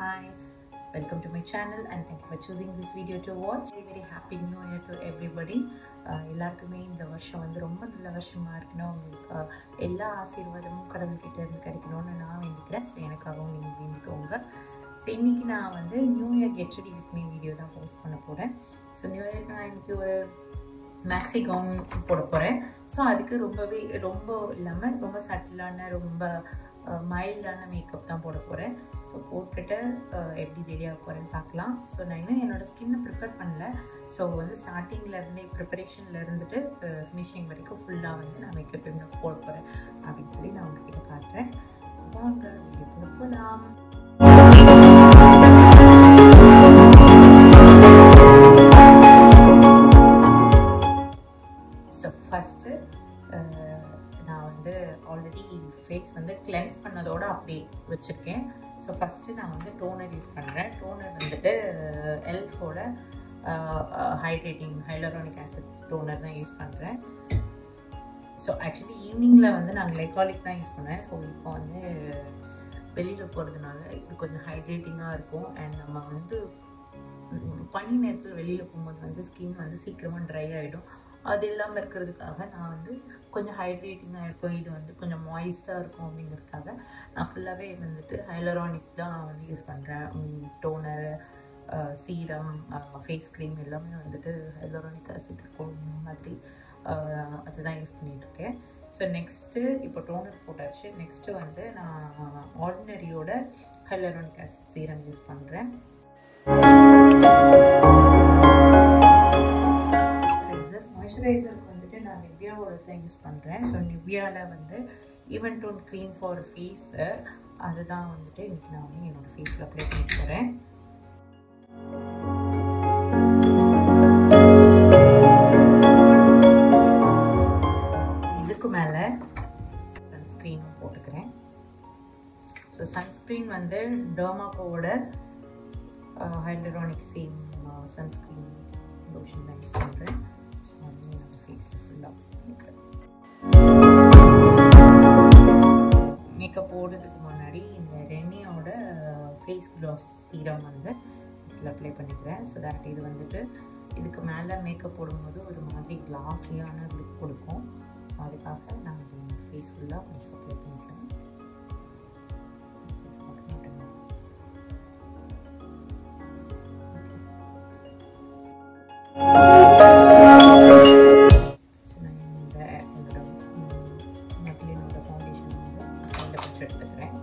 Hi, welcome to my channel and thank you for choosing this video to watch. Very happy new year to everybody. எல்லாருக்குமே இந்த வருஷம் வந்து ரொம்ப நல்ல வருஷமாக இருக்கணும். உங்களுக்கு எல்லா ஆசீர்வாதமும் கடவுள்கிட்ட இருந்து கிடைக்கணும்னு நான் வேண்டிக்கிறேன். ஸோ எனக்காகவும் நீங்கள் வேண்டிக்கோங்க. ஸோ இன்றைக்கி நான் வந்து new year get ready with me video தான் போஸ்ட் பண்ண போகிறேன். ஸோ நியூ இயர்க்கு நான் இன்றைக்கி ஒரு மேக்ஸி கவுன் போட போகிறேன். ஸோ அதுக்கு ரொம்ப இல்லாமல் ரொம்ப சட்டிலான ரொம்ப மைல்டான மேக்கப் தான் போட போகிறேன். ஸோ போட்டுட்டு எப்படி ரெடியாக போகிறேன்னு பார்க்கலாம். ஸோ நான் இன்னும் என்னோடய ஸ்கின்னை ப்ரிப்பேர் பண்ணல. ஸோ வந்து ஸ்டார்டிங்லேருந்தே ப்ரிப்பரேஷனில் இருந்துட்டு ஃபினிஷிங் வரைக்கும் ஃபுல்லாக வந்து நான் மேக்கப் இன்னும் போட போகிறேன் அப்படின்னு சொல்லி நான் உங்ககிட்ட காட்டுறேன். ஸோ வாங்க வீடியோக்குள்ள போகலாம். ஸோ ஃபஸ்ட்டு நான் வந்து ஆல்ரெடி ஃபேஸ் வந்து கிளென்ஸ் பண்ணதோடு அப்படியே வச்சுருக்கேன். ஸோ ஃபஸ்ட்டு நான் வந்து டோனர் யூஸ் பண்ணுறேன். டோனர் வந்துட்டு எல்ஃபோட ஹைலரானிக் ஆசிட் டோனர் தான் யூஸ் பண்ணுறேன். ஸோ ஆக்சுவலி ஈவினிங்கில் வந்து நான் கிளைகாலிக் தான் யூஸ் பண்ணுவேன். ஸோ இப்போ வந்து வெளியில் போகிறதுனால இது கொஞ்சம் ஹைட்ரேட்டிங்காக இருக்கும். அண்ட் நம்ம வந்து பனி நேரத்தில் வெளியில் போகும்போது வந்து ஸ்கின் வந்து சீக்கிரமாக ட்ரை ஆகிடும். அது இல்லாமல் இருக்கிறதுக்காக நான் வந்து கொஞ்சம் ஹைட்ரேட்டிங்காக இருக்கும், இது வந்து கொஞ்சம் மாய்ஸ்டாக இருக்கும் அப்படிங்கிறதுக்காக நான் ஃபுல்லாகவே வந்துட்டு ஹைலரானிக் தான் வந்து யூஸ் பண்ணுறேன். டோனர், சீரம், ஃபேஸ் க்ரீம் எல்லாமே வந்துட்டு ஹைலரானிக் ஆசிட் இருக்கும் மாதிரி அதுதான் யூஸ் பண்ணிகிட்ருக்கேன். ஸோ நெக்ஸ்ட்டு இப்போ டோனர் போட்டாச்சு. நெக்ஸ்ட்டு வந்து நான் ஆர்டினரியோட ஹைலரானிக் ஆசிட் சீரம் யூஸ் பண்ணுறேன். மாய்ஸ்சரைசருக்கு வந்துட்டு நான் நிவ்யாவோட தான் யூஸ் பண்ணுறேன். ஸோ நிவ்யாவில் வந்து even tone cream for face அதுதான் வந்துட்டு இன்றைக்கி நான் வந்து என்னோடய ஃபேஸில் அப்ளை பண்ணி போகிறேன். இதுக்கு மேலே சன்ஸ்க்ரீனும் போட்டுக்கிறேன். ஸோ சன்ஸ்க்ரீன் வந்து டெர்மாகோவோட ஹைலரானிக் சேம் சன்ஸ்க்ரீன் லோஷன் தான் யூஸ் பண்ணுறேன். மேக்கப் போடுறதுக்கு முன்னாடி இந்த ரெனியோட ஃபேஸ் க்ளாஸ் சீரம் வந்து ஃபேஸில் அப்ளை பண்ணிக்கிறேன். ஸோ தட் இது வந்துட்டு இதுக்கு மேலே மேக்கப் போடும்போது ஒரு மாதிரி கிளாஸியான லுக் கொடுக்கும். ஸோ அதுக்காக நான் ஃபேஸ் ஃபுல்லாக கொஞ்சம் அப்ளை பண்ணிக்கிறேன். எடுத்துக்கிறேன்.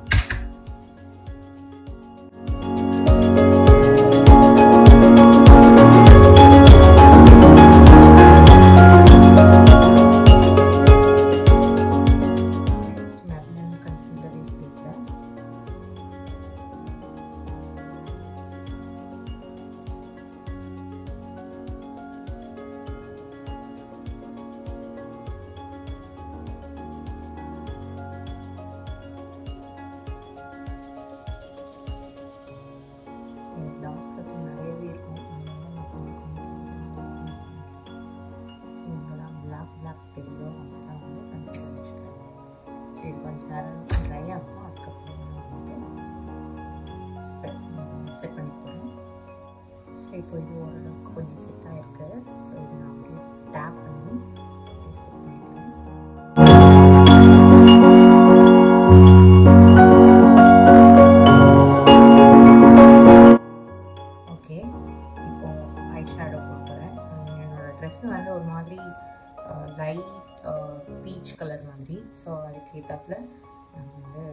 டார்க் சர்க்கிள் நிறையவே இருக்கும். அதனால நான் இங்கெல்லாம் பிளாக் தெரியும். அதெல்லாம் வந்து கன்சிடர் வச்சுக்கிறேன். இது கொஞ்சம் நேரம் ட்ரை ஆகும். அதுக்கப்புறம் வந்து செட் பண்ணி போகிறேன். இப்போ இது ஓரளவுக்கு கொஞ்சம் செட் ஆகிருக்கு. ஸோ இதை நான் வந்து டேப் பண்ணி செட் பண்ணிக்கிறேன். ட்ரெஸ்ஸு வந்து ஒரு மாதிரி லைட் பீச் கலர் மாதிரி. ஸோ அதுக்கு ஏற்றாப்புல நான் வந்து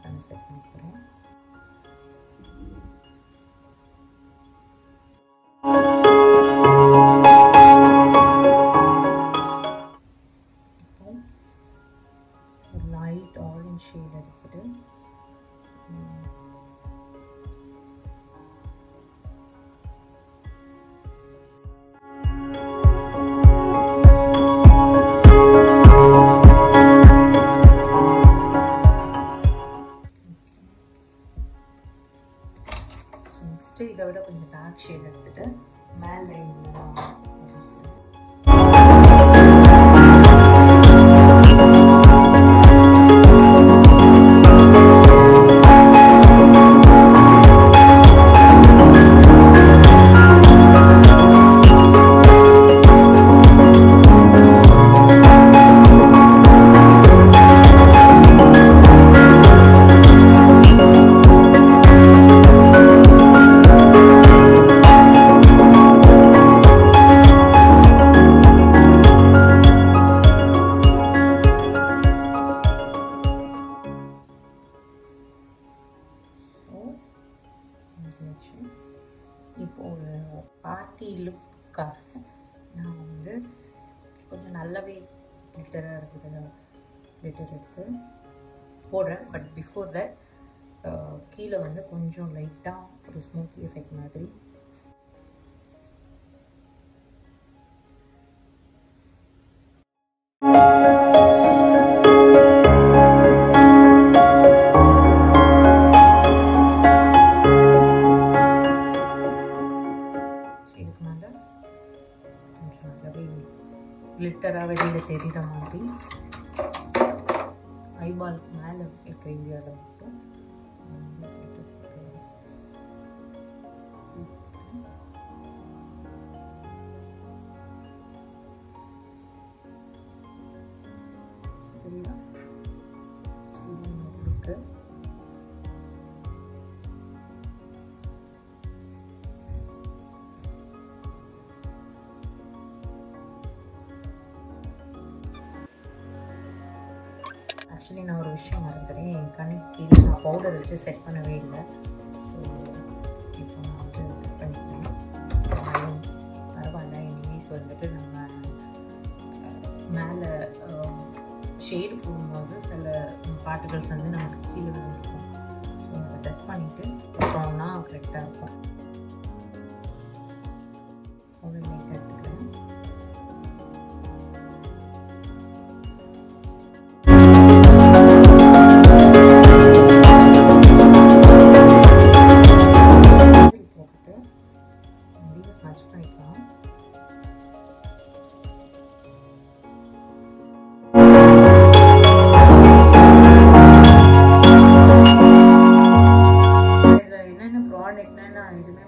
கண்ணு செட் பண்ணி போகிறேன். இப்போ ஒரு லைட் ஆரஞ்ச் ஷேட் எடுத்துட்டு இதை விட கொஞ்சம் டார்க் ஷேட் எடுத்துட்டு மேலே பண்ணியாச்சு. இப்போது ஒரு பார்ட்டி லுக்காக நான் வந்து கொஞ்சம் நல்லாவே கிளிட்டராக இருக்கிற கிளிட்டர் எடுத்து போடுறேன். பட் பிஃபோர் தட் கீழே வந்து கொஞ்சம் லைட்டாக ஒரு ஸ்மோக்கி எஃபெக்ட் மாதிரி கிளிட்டராக வெளியில் தெரிகிற மாதிரி ஐபாலுக்கு மேலே இருக்கிற ஏரியாவில் மட்டும் தெரியுதா? இருக்கு. ஆக்சுவலி நான் ஒரு விஷயம் மறந்துடுறேன். என் கண்ணுக்கு கீழே நான் பவுடர் வச்சு செட் பண்ணவே இல்லை. ஸோ இப்போ நான் வந்து செட் பண்ணிக்கிறேன். பரவாயில்ல. எனிவேஸ் வந்துட்டு நம்ம மேலே ஷேடு போடும்போது சில பார்ட்டிகல்ஸ் வந்து நமக்கு கீழே இருக்கும். ஸோ அதை டெஸ்ட் பண்ணிவிட்டு போட்டோம்னா கரெக்டாக இருக்கும். பவுடர் லைட்டாக எடுத்துக்கிறேன்.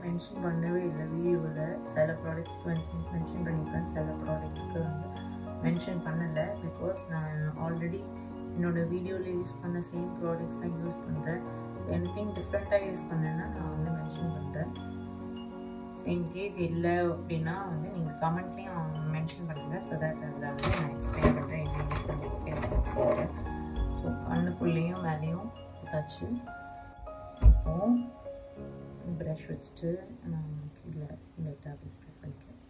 மென்ஷன் பண்ணவே இல்லை வீடியோவில். சில ப்ராடக்ட்ஸ்க்கு மென்ஷன் பண்ணியிருக்கேன், சில ப்ராடக்ட்ஸ்க்கு வந்து மென்ஷன் பண்ணலை. பிகாஸ் நான் ஆல்ரெடி என்னோடய வீடியோவில் யூஸ் பண்ண சேம் ப்ராடக்ட்ஸ் தான் யூஸ் பண்ணுறேன். ஸோ எனிதிங் டிஃப்ரெண்ட்டாக யூஸ் பண்ணேன்னா நான் வந்து மென்ஷன் பண்ணுறேன். ஸோ இன்கேஸ் இல்லை அப்படின்னா வந்து நீங்கள் கமெண்ட்லேயும் மென்ஷன் பண்ணுங்கள். ஸோ தட் அதில் வந்து நான் எக்ஸ்பிளைன் பண்ணுறேன் என்ன யூஸ் பண்ணியிருக்கேன். ஸோ கண்ணுக்குள்ளேயும் மேலேயும் ஏதாச்சு இப்போது ப்ரஷ் வச்சுட்டு நான் கீழே லைட்டாக அப்படி ஸ்ப்ரெட் பண்ணிக்கிறேன்.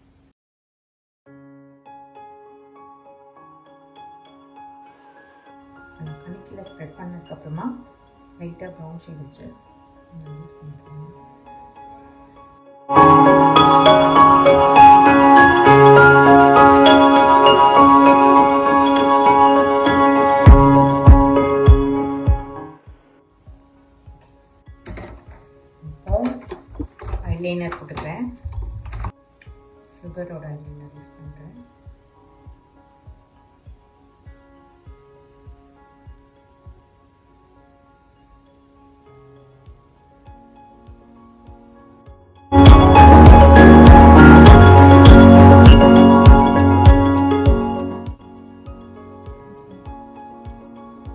நான் கண்ணு கீழே ஸ்ப்ரெட் பண்ணதுக்கப்புறமா லைட்டாக ப்ரௌன் ஷேட் வச்சு யூஸ் பண்ணிக்கிறேன். ஐலைனர் போட்டுக்கிறேன். சுகரோட ஐலைனர் யூஸ் பண்ணுறேன்.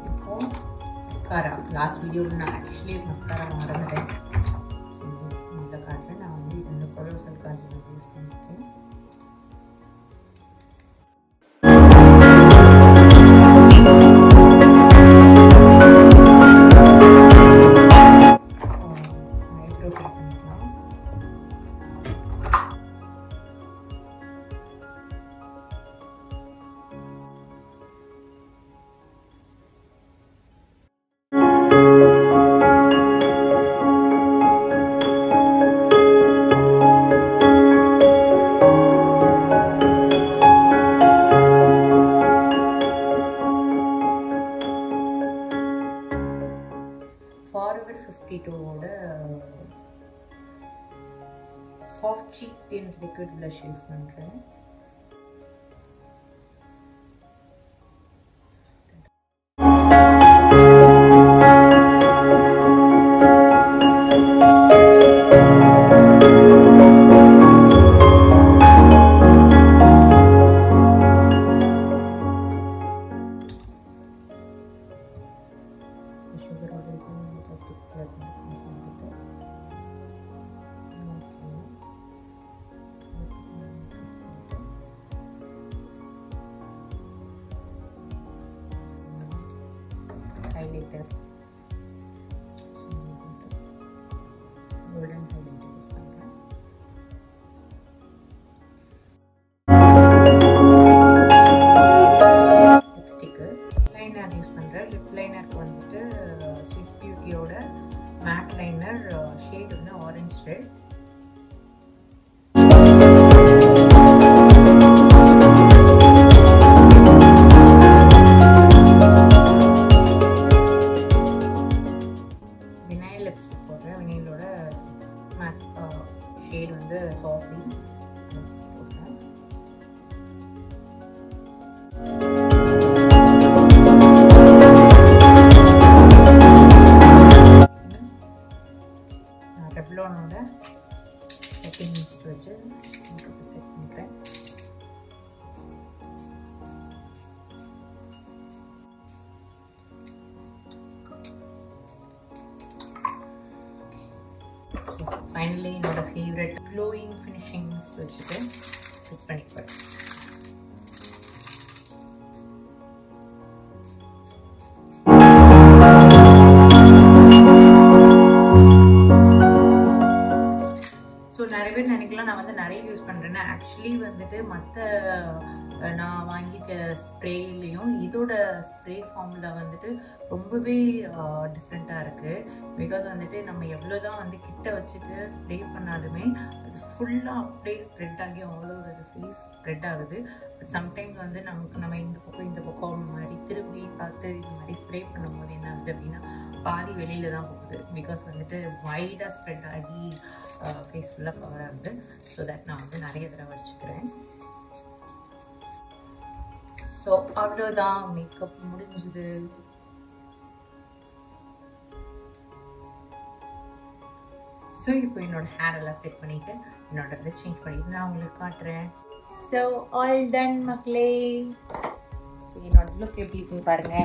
இப்போ மஸ்காரா. லாஸ்ட் வீடியோவில் நான் ஆக்சுவலி மஸ்காரா மறந்துட்டேன். காட்டுறேன். நான் வந்து இந்த கொலோசல் காஜல் யூஸ் பண்ணியிருக்கேன். ஐப்ரோ ஃபில் பண்ணிக்கலாம். ஃபார்வர்ட் 52ஓட soft cheek tint liquid blush use பண்ணுறேன். கோல்டன் ஹைலைட்டர் யூஸ் பண்ணுறேன். லிப்ஸ்டிக்கு லைனர் யூஸ் பண்ணுறேன். லிப் லைனருக்கு வந்துட்டு ஸ்விஸ் பியூட்டியோட மேட் லைனர், ஷேட் வந்து ஆரஞ்ச் ரெட். வினைல் லிப்ஸ்டிக் போடுறேன். வினைலோட மேட் ஷேட் வந்து சாசி போடுறேன். ரெவ்லானோட செட்டிங் மிஸ்ட் வச்சு செட் பண்ணிக்கிறேன். ஃபைனலி என்னோட ஃபேவரட் க்ளோயிங் ஃபினிஷிங் மிஸ்ட் வச்சுட்டு செட் பண்ணிக்குவேன். நிறைய பேர் நினைக்கலாம் நான் வந்து நிறைய யூஸ் பண்ணுறேன்னா. ஆக்சுவலி வந்துட்டு மற்ற நான் வாங்கிட்ட ஸ்ப்ரேலையும் இதோட ஸ்ப்ரே ஃபார்மில் வந்துட்டு ரொம்பவே டிஃப்ரெண்ட்டாக இருக்குது. பிகாஸ் வந்துட்டு நம்ம எவ்வளோ தான் வந்து கிட்ட வச்சுட்டு ஸ்ப்ரே பண்ணாலுமே அது ஃபுல்லாக அப்படியே ஸ்ப்ரெட் ஆகி ஆல் ஓவர் ஃபேஸ் ஸ்ப்ரெட் ஆகுது. பட் சம்டைம்ஸ் வந்து நம்ம இந்த பக்கம் மாதிரி திரும்பி பார்த்து இது மாதிரி ஸ்ப்ரே பண்ணும்போது என்ன ஆகுது அப்படின்னா பாதி வெளியில தான் போகுது. பிகாஸ் வந்துட்டு வைடாக ஸ்ப்ரெட் ஆகி ஃபேஸ் ஃபுல்லாக கவர் ஆகுது. ஸோ தட் நான் வந்து நிறைய தடவை வச்சுக்கிறேன். ஸோ அவ்வளோதான், மேக்கப் முடிஞ்சுது. ஸோ இப்போ என்னோட ஹேர் எல்லாம் செட் பண்ணிட்டு என்னோட ட்ரெஸ் சேஞ்ச் பண்ணிட்டு நான் உங்களுக்கு காட்டுறேன். ஸோ ஆல் டன் மக்களே. என்னோட லுக் எப்படி இருக்குன்னு பாருங்க.